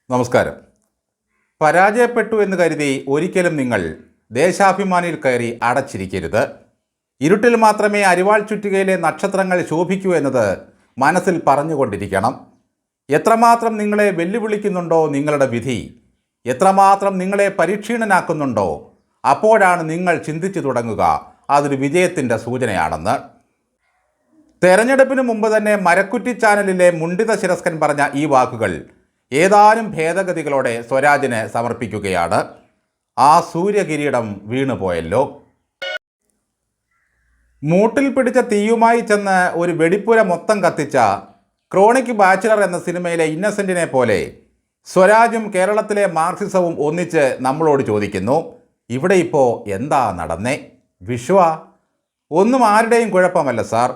നമസ്കാരം. പരാജയപ്പെട്ടു എന്ന് കരുതി ഒരിക്കലും നിങ്ങൾ ദേശാഭിമാനിയിൽ കയറി അടച്ചിരിക്കരുത്. ഇരുട്ടിൽ മാത്രമേ അരിവാൾ ചുറ്റികയിലെ നക്ഷത്രങ്ങൾ ശോഭിക്കൂ എന്നത് മനസ്സിൽ പറഞ്ഞുകൊണ്ടിരിക്കണം. എത്രമാത്രം നിങ്ങളെ വെല്ലുവിളിക്കുന്നുണ്ടോ നിങ്ങളുടെ വിധി, എത്രമാത്രം നിങ്ങളെ പരീക്ഷീണനാക്കുന്നുണ്ടോ അപ്പോഴാണ് നിങ്ങൾ ചിന്തിച്ചു തുടങ്ങുക അതൊരു വിജയത്തിൻ്റെ സൂചനയാണെന്ന്. തെരഞ്ഞെടുപ്പിന് മുമ്പ് തന്നെ മരക്കുറ്റി ചാനലിലെ മുണ്ടിത ശിരസ്കൻ പറഞ്ഞ ഈ വാക്കുകൾ ഏതാനും ഭേദഗതികളോടെ സ്വരാജിന് സമർപ്പിക്കുകയാണ്. ആ സൂര്യകിരീടം വീണുപോയല്ലോ. മൂട്ടിൽ പിടിച്ച തീയുമായി ചെന്ന് ഒരു വെടിപ്പുര മൊത്തം കത്തിച്ച ക്രോണിക് ബാച്ചിലർ എന്ന സിനിമയിലെ ഇന്നസെൻറ്റിനെ പോലെ സ്വരാജും കേരളത്തിലെ മാർക്സിസവും ഒന്നിച്ച് നമ്മളോട് ചോദിക്കുന്നു, ഇവിടെ ഇപ്പോൾ എന്താ നടന്നേ? വിശ്വ ഒന്നും ആരുടെയും കുഴപ്പമല്ല സാർ.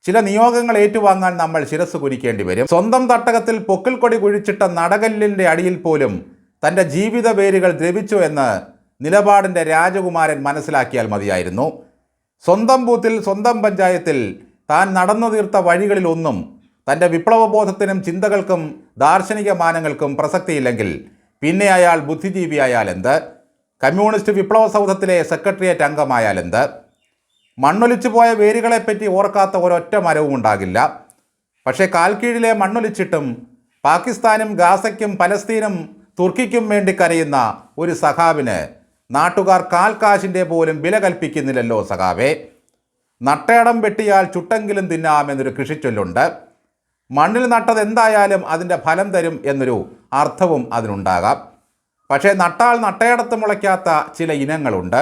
ചില നിയോഗങ്ങൾ ഏറ്റുവാങ്ങാൻ നമ്മൾ ശിരസ് കുനിക്കേണ്ടി വരും. സ്വന്തം തട്ടകത്തിൽ പൊക്കിൽ കൊടി കുഴിച്ചിട്ട നടകല്ലിൻ്റെ അടിയിൽ പോലും തൻ്റെ ജീവിത വേരുകൾ ദ്രവിച്ചു എന്ന് നിലപാടിൻ്റെ രാജകുമാരൻ മനസ്സിലാക്കിയാൽ മതിയായിരുന്നു. സ്വന്തം ബൂത്തിൽ സ്വന്തം പഞ്ചായത്തിൽ താൻ നടന്നു തീർത്ത വഴികളിലൊന്നും തൻ്റെ വിപ്ലവബോധത്തിനും ചിന്തകൾക്കും ദാർശനിക മാനങ്ങൾക്കും പ്രസക്തിയില്ലെങ്കിൽ പിന്നെ അയാൾ ബുദ്ധിജീവിയായാൽ എന്ത്, കമ്മ്യൂണിസ്റ്റ് വിപ്ലവ സൗധത്തിലെ സെക്രട്ടേറിയറ്റ് അംഗമായാൽ എന്ത്? മണ്ണൊലിച്ചു പോയ വേരുകളെപ്പറ്റി ഓർക്കാത്ത ഒരൊറ്റ മരവും ഉണ്ടാകില്ല. പക്ഷേ കാൽക്കീഴിലെ മണ്ണൊലിച്ചിട്ടും പാകിസ്ഥാനും ഗാസയ്ക്കും പലസ്തീനും തുർക്കിക്കും വേണ്ടി കരയുന്ന ഒരു സഖാവിന് നാട്ടുകാർ കാൽക്കാശിൻ്റെ പോലും വില കൽപ്പിക്കുന്നില്ലല്ലോ സഖാവേ. നട്ടയടം വെട്ടിയാൽ ചുട്ടെങ്കിലും തിന്നാമെന്നൊരു കൃഷിച്ചൊല്ലുണ്ട്. മണ്ണിൽ നട്ടത് എന്തായാലും അതിൻ്റെ ഫലം തരും എന്നൊരു അർത്ഥവും അതിനുണ്ടാകാം. പക്ഷേ നട്ടാൽ നട്ടയടത്ത് മുളയ്ക്കാത്ത ചില ഇനങ്ങളുണ്ട്.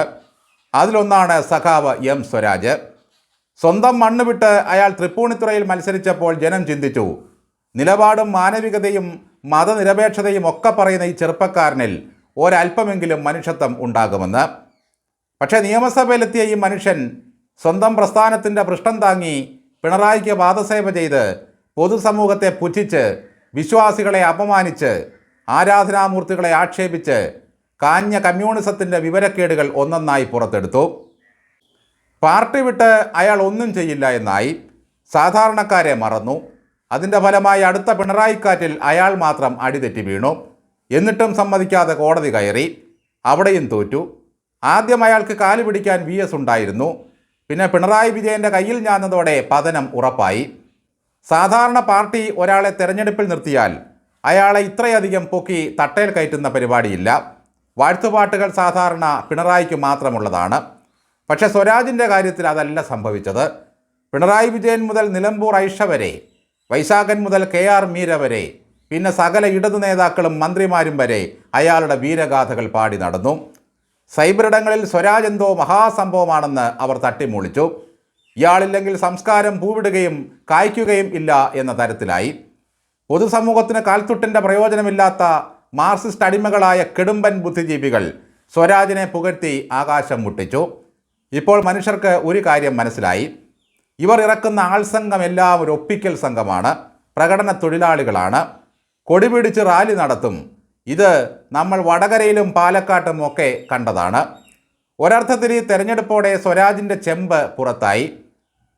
അതിലൊന്നാണ് സഖാവ് എം സ്വരാജ്. സ്വന്തം മണ്ണ് വിട്ട് അയാൾ തൃപ്പൂണിത്തുറയിൽ മത്സരിച്ചപ്പോൾ ജനം ചിന്തിച്ചു, നിലപാടും മാനവികതയും മതനിരപേക്ഷതയും ഒക്കെ പറയുന്ന ഈ ചെറുപ്പക്കാരനിൽ ഒരല്പമെങ്കിലും മനുഷ്യത്വം ഉണ്ടാകുമെന്ന്. പക്ഷേ നിയമസഭയിലെത്തിയ ഈ മനുഷ്യൻ സ്വന്തം പ്രസ്ഥാനത്തിൻ്റെ പൃഷ്ഠം താങ്ങി പിണറായിക്ക് പാദസേവ ചെയ്ത് പൊതുസമൂഹത്തെ പുച്ഛിച്ച് വിശ്വാസികളെ അപമാനിച്ച് ആരാധനാമൂർത്തികളെ ആക്ഷേപിച്ച് കാഞ്ഞ കമ്മ്യൂണിസത്തിൻ്റെ വിവരക്കേടുകൾ ഒന്നൊന്നായി പുറത്തെടുത്തു. പാർട്ടി വിട്ട് അയാൾ ഒന്നും ചെയ്യില്ല എന്നായി. സാധാരണക്കാരെ മറന്നു. അതിൻ്റെ ഫലമായി അടുത്ത പിണറായിക്കാറ്റിൽ അയാൾ മാത്രം അടിതെറ്റി വീണു. എന്നിട്ടും സമ്മതിക്കാതെ കോടതി കയറി. അവിടെയും തോറ്റു. ആദ്യം അയാൾക്ക് കാല് പിടിക്കാൻ VS ഉണ്ടായിരുന്നു. പിന്നെ പിണറായി വിജയൻ്റെ കയ്യിൽ ഞാന്നതോടെ പതനം ഉറപ്പായി. സാധാരണ പാർട്ടി ഒരാളെ തെരഞ്ഞെടുപ്പിൽ നിർത്തിയാൽ അയാളെ ഇത്രയധികം പൊക്കി തട്ടയിൽ കയറ്റുന്ന പരിപാടിയില്ല. വാഴ്ത്തുപാട്ടുകൾ സാധാരണ പിണറായിക്ക് മാത്രമുള്ളതാണ്. പക്ഷേ സ്വരാജിൻ്റെ കാര്യത്തിൽ അതല്ല സംഭവിച്ചത്. പിണറായി വിജയൻ മുതൽ നിലമ്പൂർ ഐഷ വരെ, വൈശാഖൻ മുതൽ KR മീര വരെ, പിന്നെ സകല ഇടതു നേതാക്കളും മന്ത്രിമാരും വരെ അയാളുടെ വീരഗാഥകൾ പാടി നടന്നു. സൈബറിടങ്ങളിൽ സ്വരാജ് എന്തോ മഹാസംഭവമാണെന്ന് അവർ തട്ടിമൂളിച്ചു. ഇയാളില്ലെങ്കിൽ സംസ്കാരം പൂവിടുകയും കായ്ക്കുകയും ഇല്ല എന്ന തരത്തിലായി. പൊതുസമൂഹത്തിന് കാൽത്തുട്ടിൻ്റെ പ്രയോജനമില്ലാത്ത മാർക്സിസ്റ്റ് അടിമകളായ കെടുമ്പൻ ബുദ്ധിജീവികൾ സ്വരാജിനെ പുകഴ്ത്തി ആകാശം മുട്ടിച്ചു. ഇപ്പോൾ മനുഷ്യർക്ക് ഒരു കാര്യം മനസ്സിലായി. ഇവർ ഇറക്കുന്ന ആൾസംഘം എല്ലാം ഒരു ഒപ്പിക്കൽ സംഘമാണ്, പ്രകടന തൊഴിലാളികളാണ്, കൊടി പിടിച്ച് റാലി നടത്തും. ഇത് നമ്മൾ വടകരയിലും പാലക്കാട്ടും ഒക്കെ കണ്ടതാണ്. ഒരർത്ഥത്തിൽ ഈ തെരഞ്ഞെടുപ്പോടെ സ്വരാജിൻ്റെ ചെമ്പ് പുറത്തായി.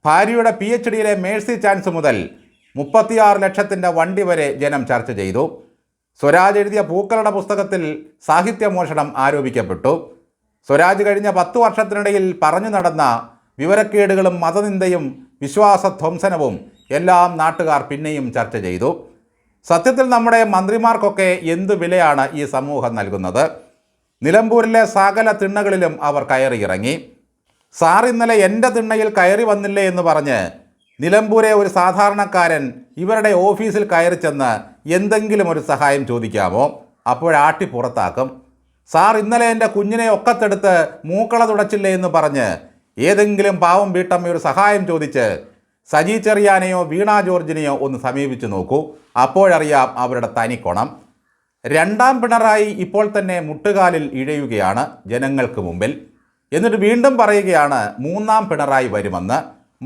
ഭാര്യയുടെ PhDയിലെ മേഴ്സി ചാൻസ് മുതൽ 36 ലക്ഷത്തിൻ്റെ വണ്ടി വരെ ജനം ചർച്ച ചെയ്തു. സ്വരാജ് എഴുതിയ പൂക്കളുടെ പുസ്തകത്തിൽ സാഹിത്യമോഷണം ആരോപിക്കപ്പെട്ടു. സ്വരാജ് കഴിഞ്ഞ 10 വർഷത്തിനിടയിൽ പറഞ്ഞു നടന്ന വിവരക്കേടുകളും മതനിന്ദയും വിശ്വാസധ്വംസനവും എല്ലാം നാട്ടുകാർ പിന്നെയും ചർച്ച ചെയ്തു. സത്യത്തിൽ നമ്മുടെ മന്ത്രിമാർക്കൊക്കെ എന്തു വിലയാണ് ഈ സമൂഹം നൽകുന്നത്? നിലമ്പൂരിലെ സകല തിണ്ണകളിലും അവർ കയറിയിറങ്ങി. സാർ ഇന്നലെ എൻ്റെ തിണ്ണയിൽ കയറി വന്നില്ലേ എന്ന് പറഞ്ഞ് നിലമ്പൂരെ ഒരു സാധാരണക്കാരൻ ഇവരുടെ ഓഫീസിൽ കയറി ചെന്ന് എന്തെങ്കിലും ഒരു സഹായം ചോദിക്കാമോ? അപ്പോഴാട്ടി പുറത്താക്കും. സാർ ഇന്നലെ എൻ്റെ കുഞ്ഞിനെ ഒക്കത്തെടുത്ത് മൂക്കള തുടച്ചില്ലേ എന്ന് പറഞ്ഞ് ഏതെങ്കിലും പാവം വീട്ടമ്മ ഒരു സഹായം ചോദിച്ച് സജി ചെറിയാനെയോ വീണ ജോർജിനെയോ ഒന്ന് സമീപിച്ചു നോക്കൂ. അപ്പോഴറിയാം അവരുടെ തനിക്കൊണം. രണ്ടാം പിണറായി ഇപ്പോൾ തന്നെ മുട്ടുകാലിൽ ഇഴയുകയാണ് ജനങ്ങൾക്ക് മുമ്പിൽ. എന്നിട്ട് വീണ്ടും പറയുകയാണ് മൂന്നാം പിണറായി വരുമെന്ന്.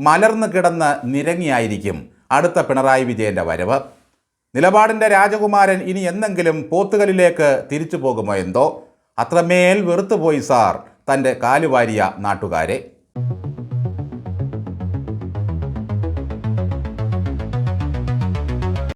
മലർന്നു കിടന്ന് നിരങ്ങിയായിരിക്കും അടുത്ത പിണറായി വിജയൻ്റെ വരവ്. നിലപാടിൻ്റെ രാജകുമാരൻ ഇനി എന്നെങ്കിലും പോത്തുകലിലേക്ക് തിരിച്ചു പോകുമോ എന്തോ. അത്രമേൽ വെറുത്തുപോയി സാർ തൻ്റെ കാലുവാരിയ നാട്ടുകാരെ.